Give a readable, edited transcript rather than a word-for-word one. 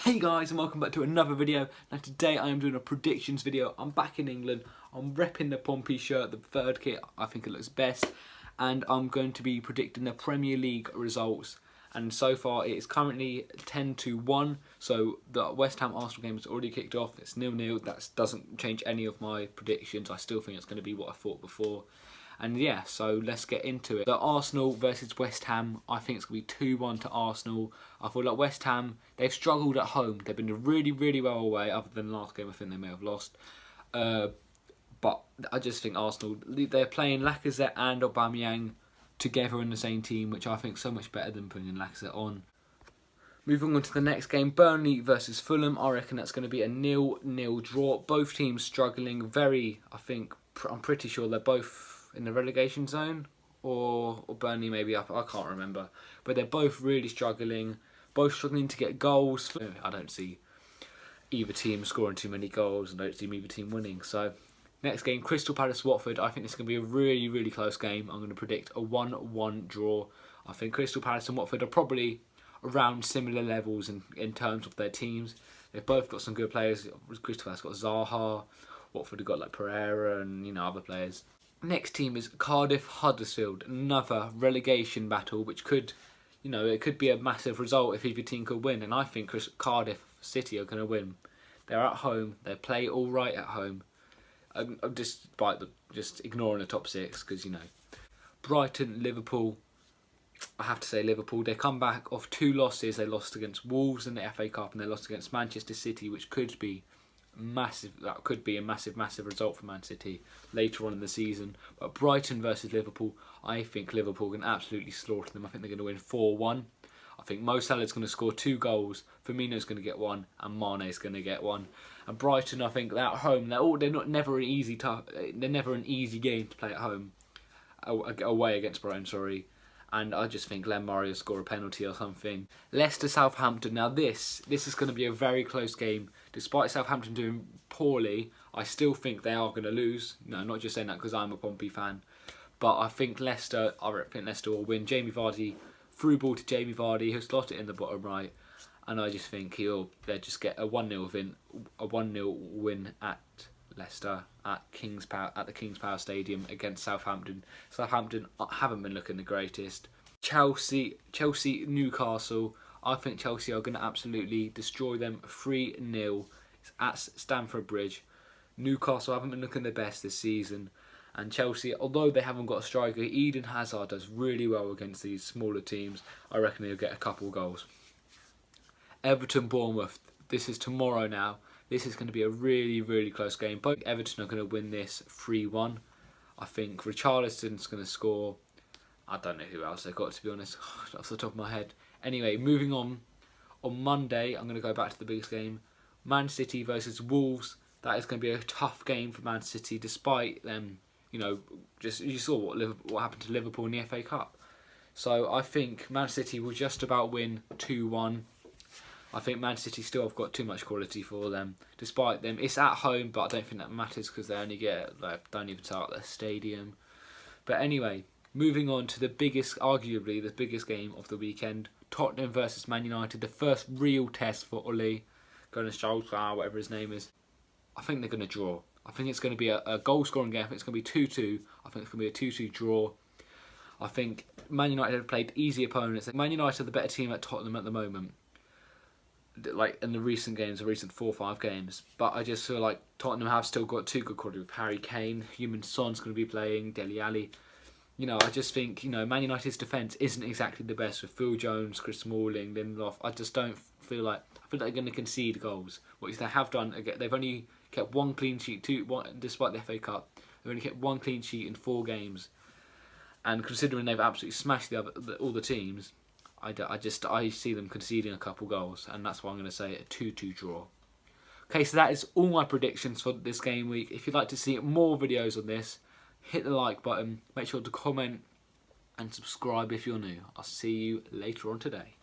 Hey guys, and welcome back to another video. Now today I am doing a predictions video. I'm back in England. I'm repping the Pompey shirt, the third kit. I think it looks best. And I'm going to be predicting the Premier League results. And so far it is currently 10-1. So the West Ham Arsenal game has already kicked off. It's 0-0. That doesn't change any of my predictions. I still think it's going to be what I thought before. And yeah, so let's get into it. The Arsenal versus West Ham, I think it's going to be 2-1 to Arsenal. I feel like West Ham, they've struggled at home. They've been really well away, other than the last game I think they may have lost. But I just think Arsenal, they're playing Lacazette and Aubameyang together in the same team, which I think is so much better than putting Lacazette on. Moving on to the next game, Burnley versus Fulham. I reckon that's going to be a 0-0 draw. Both teams struggling I'm pretty sure they're both in the relegation zone, or Burnley maybe up, I can't remember. But they're both really struggling, to get goals. I don't see either team scoring too many goals, and I don't see either team winning. So next game, Crystal Palace Watford. I think it's going to be a really close game. I'm going to predict a 1-1 draw. I think Crystal Palace and Watford are probably around similar levels in terms of their teams. They've both got some good players. Crystal Palace got Zaha, Watford have got like Pereira and other players. Next team is Cardiff Huddersfield, another relegation battle, which could, it could be a massive result if either team could win. And I think Cardiff City are going to win. They're at home. They play all right at home. Just ignoring the top six, because Brighton, Liverpool. I have to say Liverpool. They come back off 2 losses. They lost against Wolves in the FA Cup, and they lost against Manchester City, which could be massive. That could be a massive result for Man City later on in the season. But Brighton versus Liverpool, I think Liverpool can absolutely slaughter them. I think they're going to win 4-1. I think Mo Salah's going to score 2 goals. Firmino's going to get 1, and Mane's going to get 1. And Brighton, I think they're at home. They're never an easy game to play at home. Away against Brighton, sorry. And I just think Glenn Murray will score a penalty or something. Leicester Southampton. Now this is going to be a very close game. Despite Southampton doing poorly, I still think they are going to lose. No, not just saying that because I'm a Pompey fan. But I think Leicester will win. Jamie Vardy, through ball to Jamie Vardy, who'll slot it in the bottom right. And I just think they'll just get a 1-0 win at Leicester at the King's Power Stadium against Southampton. Southampton haven't been looking the greatest. Chelsea, Newcastle. I think Chelsea are going to absolutely destroy them 3-0. It's at Stamford Bridge. Newcastle haven't been looking their best this season. And Chelsea, although they haven't got a striker, Eden Hazard does really well against these smaller teams. I reckon he'll get a couple goals. Everton, Bournemouth. This is tomorrow now. This is going to be a really close game. Both Everton are going to win this 3-1. I think Richarlison's going to score. I don't know who else they've got, to be honest, off the top of my head. Anyway, moving on. On Monday, I'm going to go back to the biggest game. Man City versus Wolves. That is going to be a tough game for Man City, despite them, you saw what happened to Liverpool in the FA Cup. So I think Man City will just about win 2-1. I think Man City still have got too much quality for them. Despite them, it's at home, but I don't think that matters because they only don't even start at their stadium. But anyway, moving on to arguably the biggest game of the weekend. Tottenham versus Man United, the first real test for Ole Gunnar Solskjaer, whatever his name is. I think they're going to draw. I think it's going to be a goal-scoring game. I think it's going to be 2-2. I think it's going to be a 2-2 draw. I think Man United have played easy opponents. Man United are the better team at Tottenham at the moment, like in the recent 4 or 5 games. But I just feel like Tottenham have still got 2 good quality with Harry Kane. Heung-min Son's going to be playing, Dele Alli. I just think, Man United's defence isn't exactly the best with Phil Jones, Chris Smalling, Lindelof. I feel like they're going to concede goals. What they have done, they've only kept 1 clean sheet, despite the FA Cup. They've only kept 1 clean sheet in 4 games. And considering they've absolutely smashed all the teams, I see them conceding a couple goals, and that's why I'm going to say a 2-2 draw. Okay, so that is all my predictions for this game week. If you'd like to see more videos on this, hit the like button, make sure to comment and subscribe if you're new. I'll see you later on today.